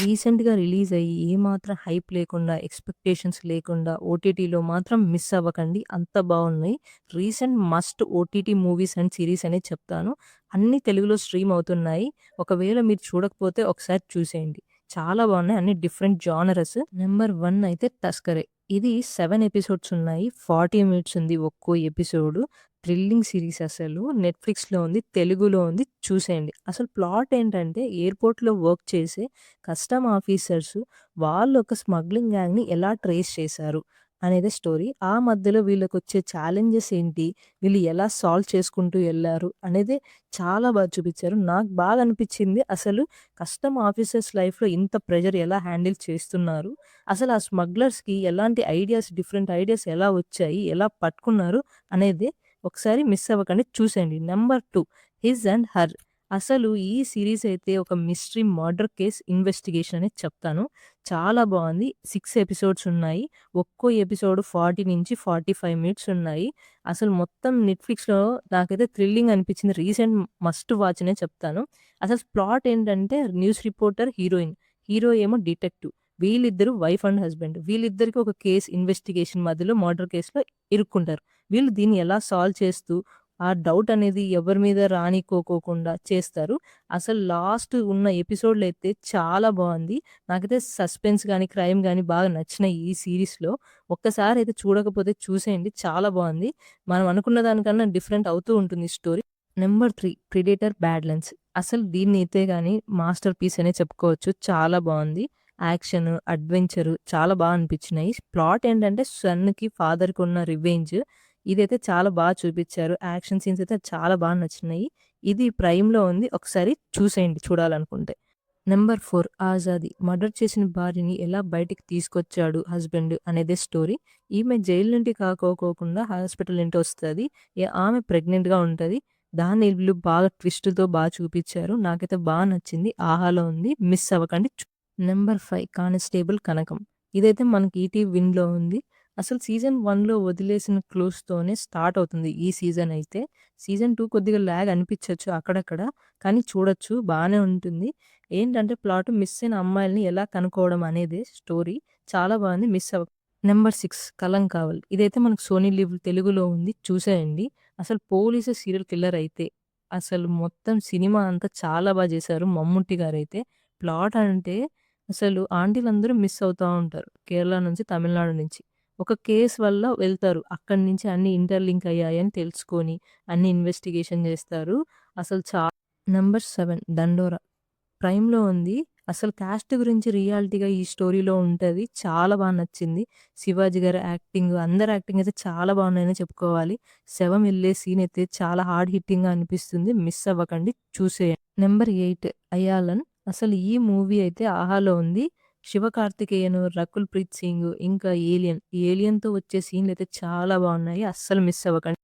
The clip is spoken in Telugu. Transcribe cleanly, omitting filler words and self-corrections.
రీసెంట్‌గా రిలీజ్ అయ్యి ఏమాత్రం హైప్ లేకుండా, ఎక్స్‌పెక్టేషన్స్ లేకుండా ఓటీటీలో మాత్రం మిస్ అవ్వకండి. అంత బావున్నాయి. Recent must OTT movies and series అనే చెప్తాను. అన్నీ తెలుగులో స్ట్రీమ్ అవుతున్నాయి. ఒకవేళ మీరు చూడకపోతే ఒకసారి చూసేయండి. చాలా బావున్నాయి. అన్ని డిఫరెంట్ జానరస్. నంబర్ 1 అయితే 'టస్కరే'. ఇది 7 ఎపిసోడ్స్ ఉన్నాయి. 40 మినిట్స్ ఉంది ఒక్కో ఎపిసోడు. థ్రిల్లింగ్ సీరీస్ అసలు. నెట్‌ఫ్లిక్స్‌లో ఉంది. తెలుగులో ఉంది. చూసేయండి. అసలు ప్లాట్ ఏంటంటే ఎయిర్‌పోర్ట్‌లో వర్క్ చేసే కస్టమ్ ఆఫీసర్స్ వాళ్ళు ఒక స్మగ్లింగ్ గ్యాంగ్‌ని ఎలా ట్రేస్ చేశారు అనేదే స్టోరీ. ఆ మధ్యలో వీళ్ళకొచ్చే ఛాలెంజెస్ ఏంటి? వీళ్ళు ఎలా సాల్వ్ చేసుకుంటూ ఎళ్లారు అనేదే చాలా బాగా చూపిచ్చారు. నాకు బాగా అనిపిచ్చింది అసలు కస్టమ్ ఆఫీసర్స్ లైఫ్‌లో ఇంత ప్రెషర్ ఎలా హ్యాండిల్ చేస్తున్నారు? అసలు ఆ స్మగ్లర్స్‌కి ఎలాంటి ఐడియాస్ డిఫరెంట్ ఐడియాస్ ఎలా వచ్చాయి? ఎలా పట్టుకున్నారు? అనేది ఒకసారి మిస్ అవ్వకండి చూసేయండి. Number 2 his and her. అసలు ఈ సీరీస్ అయితే ఒక మిస్టరీ మర్డర్ కేస్ ఇన్వెస్టిగేషన్ అనేది చెప్తాను. చాలా బావుంది. 6 ఎపిసోడ్స్ ఉన్నాయి. ఒక్కో ఎపిసోడ్ 40-45 మినిట్స్ ఉన్నాయి. అసలు మొత్తం నెట్‌ఫ్లిక్స్‌లో నాకైతే థ్రిల్లింగ్ అనిపించింది. రీసెంట్ మస్ట్ వాచ్ అనే చెప్తాను. అసలు ప్లాట్ ఏంటంటే న్యూస్ రిపోర్టర్, హీరోయిన్. హీరో ఏమో డిటెక్టివ్. వీళ్ళిద్దరూ వైఫ్ అండ్ హస్బాండ్. వీళ్ళిద్దరికీ ఒక కేస్ ఇన్వెస్టిగేషన్ మధ్యలో మర్డర్ కేస్‌లో ఇరుక్కుంటారు. వీళ్ళు దీన్ని ఎలా సాల్వ్ చేస్తూ ఆ డౌట్ అనేది ఎవరి మీద రానీకోకోకుండా చేస్తారు. అసలు లాస్ట్ ఉన్న ఎపిసోడ్‌లో అయితే చాలా బావుంది. నాకైతే సస్పెన్స్ గాని, క్రైమ్ గాని బాగా నచ్చినాయి ఈ సీరీస్‌లో. ఒక్కసారయితే చూడకపోతే చూసేయండి. చాలా బావుంది. మనం అనుకున్న దానికన్నా డిఫరెంట్ అవుతూ ఉంటుంది స్టోరీ. Number 3 'predator బ్యాడ్‌లైన్స్'. అసలు దీన్నైతే గాని మాస్టర్ పీస్ అనే చెప్పుకోవచ్చు. చాలా బావుంది. యాక్షన్, అడ్వెంచర్ చాలా అనిపించినాయి. ప్లాట్ ఏంటంటే సన్‌కి, ఫాదర్‌కి ఉన్న రివెంజ్. ఇదైతే చాలా చూపిచ్చారు. యాక్షన్ సీన్స్ అయితే చాలా నచ్చినాయి. ఇది ప్రైమ్‌లో ఉంది. ఒకసారి చూసేయండి చూడాలనుకుంటే. నంబర్ 4 'ఆజాది'. మర్డర్ చేసిన భార్యని ఎలా బయటికి తీసుకొచ్చాడు హస్బెండ్ అనేదే స్టోరీ. ఈమె జైలు నుండి కాకోకోకుండా హాస్పిటల్ నుండి వస్తది. ఆమె ప్రెగ్నెంట్‌గా ఉంటది. దాన్ని వీళ్ళు బాగా ట్విస్ట్‌తో చూపిచ్చారు. నాకైతే నచ్చింది. 'ఆహాలో' ఉంది. మిస్ అవ్వకండి. నంబర్ 5 కానిస్టేబుల్ కనకం. ఇదైతే మనకి ఈటీవీ విన్‌లో ఉంది. అసలు సీజన్ 1లో వదిలేసిన క్లూస్‌తోనే స్టార్ట్ అవుతుంది ఈ సీజన్ అయితే. సీజన్ 2 కొద్దిగా లాగ్ అనిపించొచ్చు అక్కడక్కడ. కానీ చూడొచ్చు బానే ఉంటుంది. ఏంటంటే ప్లాట్ మిస్ అయిన అమ్మాయిల్ని ఎలా కనుక్కోవడం అనేదే స్టోరీ. చాలా బాగుంది. మిస్ అవ్వకు. నంబర్ 6 కలంకావల్. ఇదైతే మనకు సోనీ లివ్ తెలుగులో ఉంది. చూసేయండి. అసలు పోలీసు సీరియల్ కిల్లర్ అయితే అసలు మొత్తం సినిమా అంతా చాలా చేశారు మమ్ముట్టి గారైతే. ప్లాట్ అంటే అసలు ఆంటీలందరూ మిస్ అవుతా ఉంటారు. కేరళ నుంచి, తమిళనాడు నుంచి. ఒక కేస్ వల్ల వెళ్తారు. అక్కడి నుంచి అన్నీ ఇంటర్‌లింక్ అయ్యాయని తెలుసుకొని, అన్ని ఇన్వెస్టిగేషన్ జేస్తారు. అసలు నంబర్ 7 దండోర. ప్రైమ్‌లో ఉంది. అసలు కాస్ట్ గురించి రియాలిటీగా ఈ స్టోరీలో ఉంటది. చాలా నచ్చింది. శివాజీ గారి యాక్టింగ్, అందరి యాక్టింగ్ అయితే చాలా బాగున్నాయనే చెప్పుకోవాలి. శవం ఎళ్ళే సీన్ అయితే చాలా హార్డ్ హిట్టింగ్‌గా అనిపిస్తుంది. మిస్ అవ్వకండి చూసేయండి. నంబర్ 8 అయాలన్. అసలు ఈ మూవీ అయితే ఆహాలో ఉంది. శివకార్తికేయన్, రకుల్ ప్రీత్ సింగ్ ఇంకా ఏలియన్. ఏలియన్‌తో వచ్చే సీన్‌లయితే చాలా బాగున్నాయి. అస్సలు మిస్ అవ్వకండి.